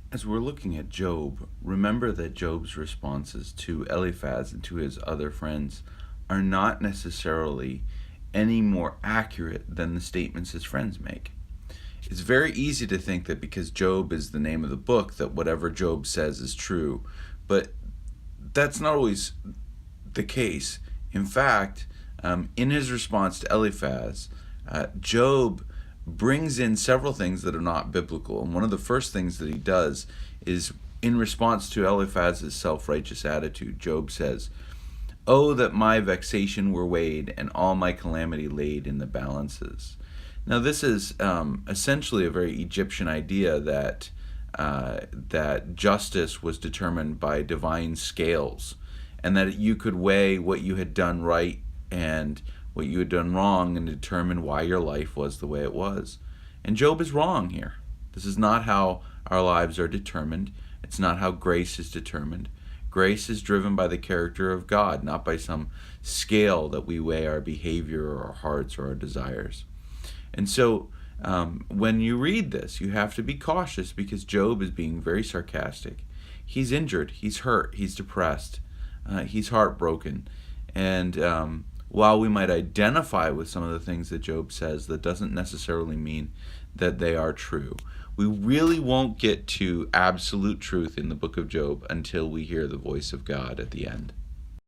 As we're looking at Job, remember that Job's responses to Eliphaz and to his other friends are not necessarily any more accurate than the statements his friends make. It's very easy to think that because Job is the name of the book, that whatever Job says is true, but that's not always the case. In fact, in his response to Eliphaz, Job brings in several things that are not biblical. And one of the first things that he does is, in response to Eliphaz's self-righteous attitude, Job says, "Oh, that my vexation were weighed and all my calamity laid in the balances." Now, this is essentially a very Egyptian idea that justice was determined by divine scales, and that you could weigh what you had done right and what you had done wrong and determine why your life was the way it was. And Job is wrong here. This is not how our lives are determined. It's not how grace is determined. Grace is driven by the character of God, not by some scale that we weigh our behavior or our hearts or our desires. And so when you read this, you have to be cautious because Job is being very sarcastic. He's injured, he's hurt, he's depressed, he's heartbroken. And while we might identify with some of the things that Job says, that doesn't necessarily mean that they are true. We really won't get to absolute truth in the book of Job until we hear the voice of God at the end.